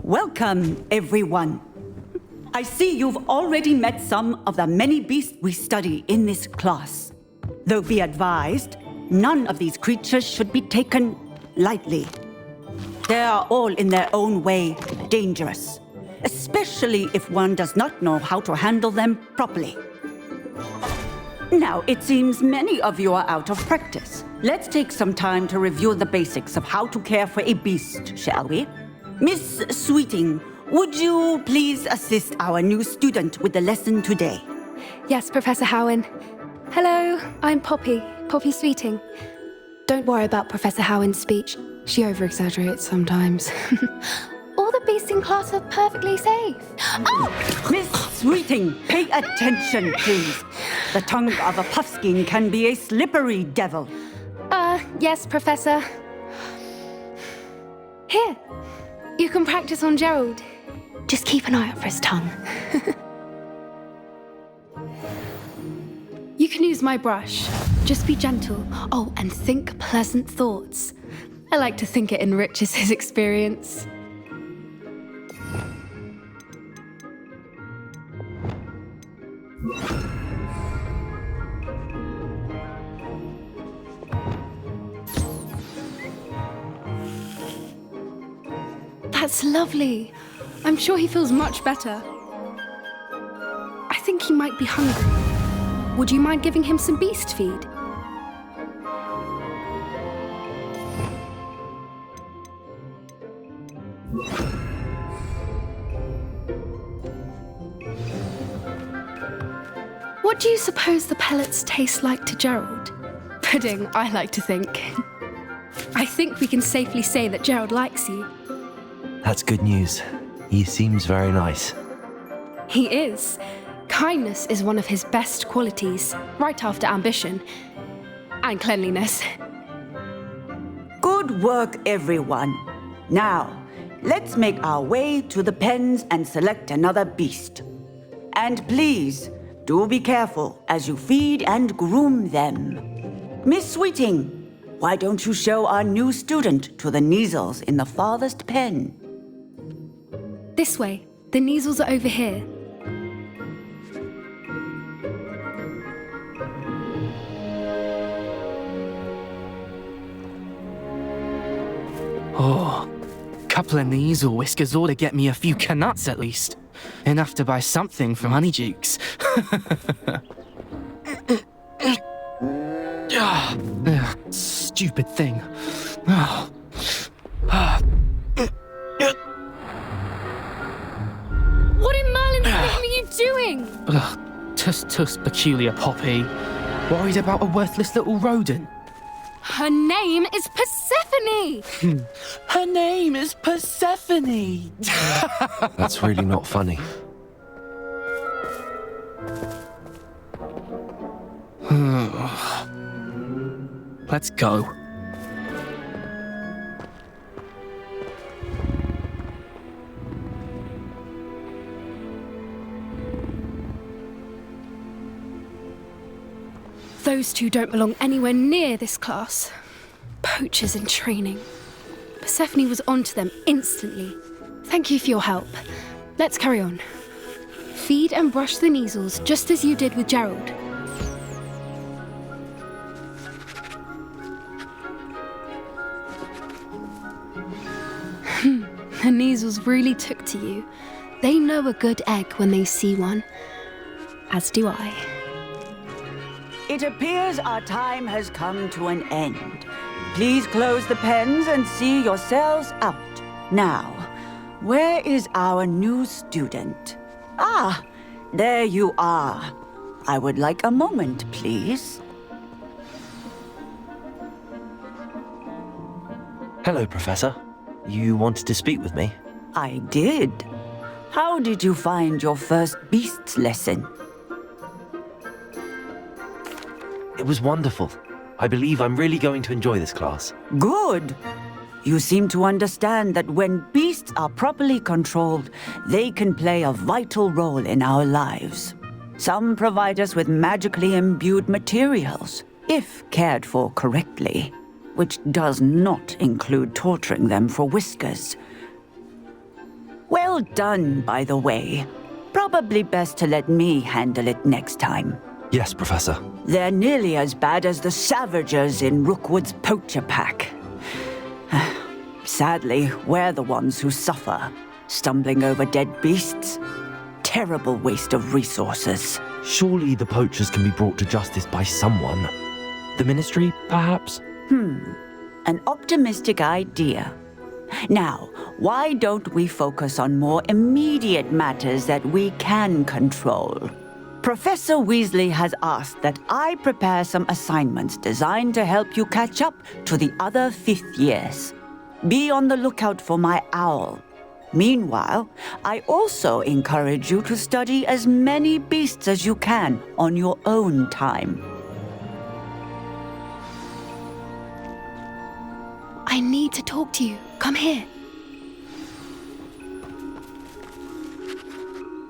Welcome, everyone. I see you've already met some of the many beasts we study in this class. Though be advised, none of these creatures should be taken lightly. They are all in their own way dangerous, especially if one does not know how to handle them properly. Now, it seems many of you are out of practice. Let's take some time to review the basics of how to care for a beast, shall we? Miss Sweeting, would you please assist our new student with the lesson today? Yes, Professor Howen. Hello, I'm Poppy Sweeting. Don't worry about Professor Howen's speech. She over-exaggerates sometimes. All the beasts in class are perfectly safe. Oh! Miss Sweeting, pay attention, please. The tongue of a puffskein can be a slippery devil. Yes, Professor. Here, you can practice on Gerald. Just keep an eye out for his tongue. You can use my brush. Just be gentle. Oh, and think pleasant thoughts. I like to think it enriches his experience. That's lovely. I'm sure he feels much better. I think he might be hungry. Would you mind giving him some beast feed? What do you suppose the pellets taste like to Gerald? Pudding, I like to think. I think we can safely say that Gerald likes you. That's good news. He seems very nice. He is. Kindness is one of his best qualities, right after ambition. And cleanliness. Good work, everyone. Now, let's make our way to the pens and select another beast. And please, do be careful as you feed and groom them. Miss Sweeting, why don't you show our new student to the Neasels in the farthest pen? This way. The Neasels are over here. Oh, couple of Neasel whiskers ought to get me a few canuts at least. Enough to buy something from Honeydukes. Stupid thing. What in Merlin's name are you doing? Tuss, peculiar Poppy. Worried about a worthless little rodent. Her name is Persephone! Her name is Persephone! That's really not funny. Let's go. Those two don't belong anywhere near this class. Poachers in training. Persephone was onto them instantly. Thank you for your help. Let's carry on. Feed and brush the Neasels just as you did with Gerald. The Neasels really took to you. They know a good egg when they see one. As do I. It appears our time has come to an end. Please close the pens and see yourselves out. Now, where is our new student? Ah, there you are. I would like a moment, please. Hello, Professor. You wanted to speak with me? I did. How did you find your first beasts lesson? It was wonderful. I believe I'm really going to enjoy this class. Good. You seem to understand that when beasts are properly controlled, they can play a vital role in our lives. Some provide us with magically imbued materials, if cared for correctly, which does not include torturing them for whiskers. Well done, by the way. Probably best to let me handle it next time. Yes, Professor. They're nearly as bad as the Savagers in Rookwood's poacher pack. Sadly, we're the ones who suffer, stumbling over dead beasts. Terrible waste of resources. Surely the poachers can be brought to justice by someone. The Ministry, perhaps? An optimistic idea. Now, why don't we focus on more immediate matters that we can control? Professor Weasley has asked that I prepare some assignments designed to help you catch up to the other 5th years. Be on the lookout for my owl. Meanwhile, I also encourage you to study as many beasts as you can on your own time. I need to talk to you. Come here.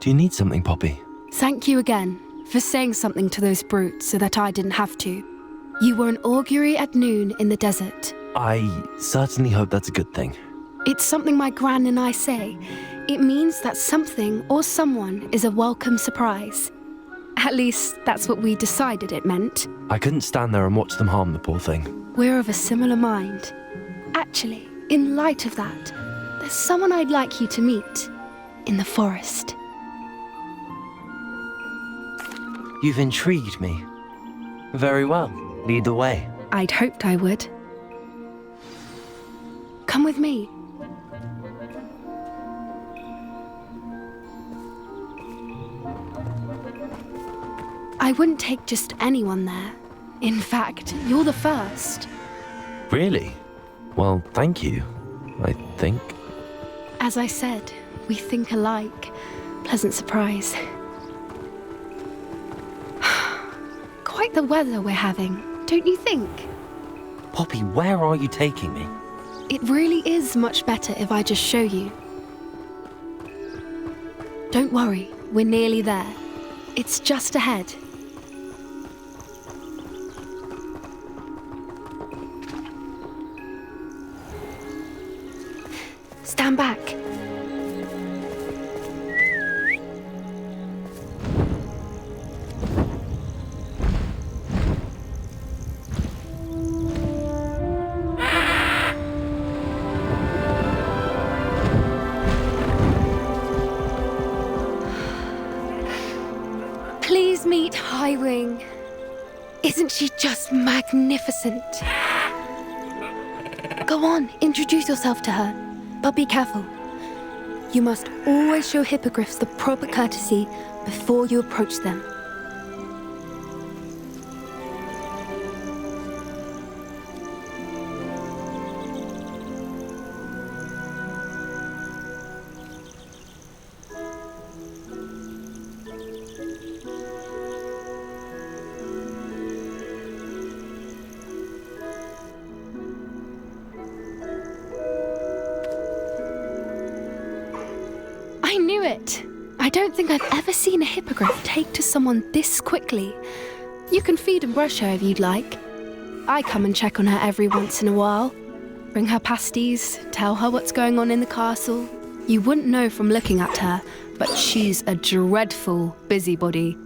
Do you need something, Poppy? Thank you again for saying something to those brutes so that I didn't have to. You were an augury at noon in the desert. I certainly hope that's a good thing. It's something my gran and I say. It means that something or someone is a welcome surprise. At least, that's what we decided it meant. I couldn't stand there and watch them harm the poor thing. We're of a similar mind. Actually, in light of that, there's someone I'd like you to meet in the forest. You've intrigued me. Very well. Lead the way. I'd hoped I would. Come with me. I wouldn't take just anyone there. In fact, you're the first. Really? Well, thank you, I think. As I said, we think alike. Pleasant surprise. Quite the weather we're having, don't you think? Poppy, where are you taking me? It really is much better if I just show you. Don't worry, we're nearly there. It's just ahead. Stand back. Please meet Highwing. Isn't she just magnificent? Go on, introduce yourself to her. But be careful. You must always show hippogriffs the proper courtesy before you approach them. I knew it! I don't think I've ever seen a hippogriff take to someone this quickly. You can feed and brush her if you'd like. I come and check on her every once in a while. Bring her pasties, tell her what's going on in the castle. You wouldn't know from looking at her, but she's a dreadful busybody.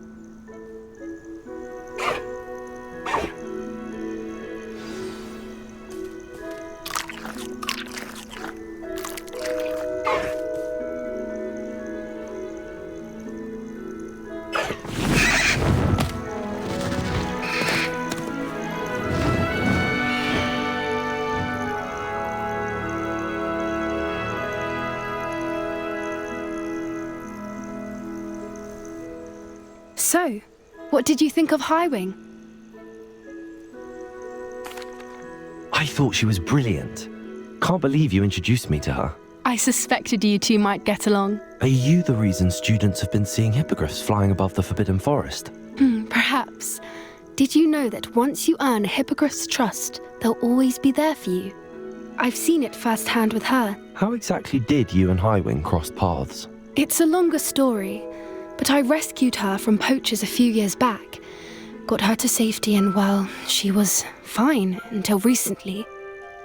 So, what did you think of Highwing? I thought she was brilliant. Can't believe you introduced me to her. I suspected you two might get along. Are you the reason students have been seeing hippogriffs flying above the Forbidden Forest? Perhaps. Did you know that once you earn a hippogriff's trust, they'll always be there for you? I've seen it firsthand with her. How exactly did you and Highwing cross paths? It's a longer story, but I rescued her from poachers a few years back. Got her to safety and, well, she was fine until recently.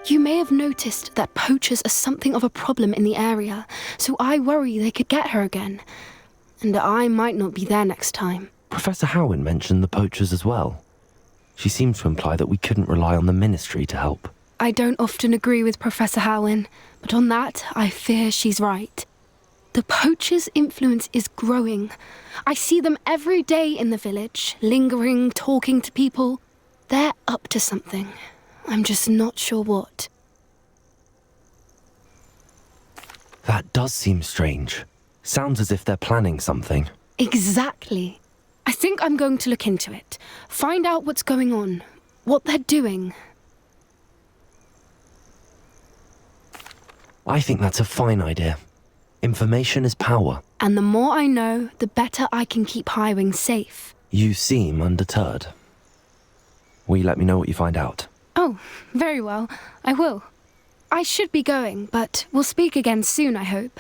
You may have noticed that poachers are something of a problem in the area, so I worry they could get her again. And I might not be there next time. Professor Howin mentioned the poachers as well. She seemed to imply that we couldn't rely on the ministry to help. I don't often agree with Professor Howin, but on that, I fear she's right. The poachers' influence is growing. I see them every day in the village, lingering, talking to people. They're up to something. I'm just not sure what. That does seem strange. Sounds as if they're planning something. Exactly. I think I'm going to look into it. Find out what's going on, what they're doing. I think that's a fine idea. Information is power. And the more I know, the better I can keep Highwing safe. You seem undeterred. Will you let me know what you find out? Oh, very well. I will. I should be going, but we'll speak again soon, I hope.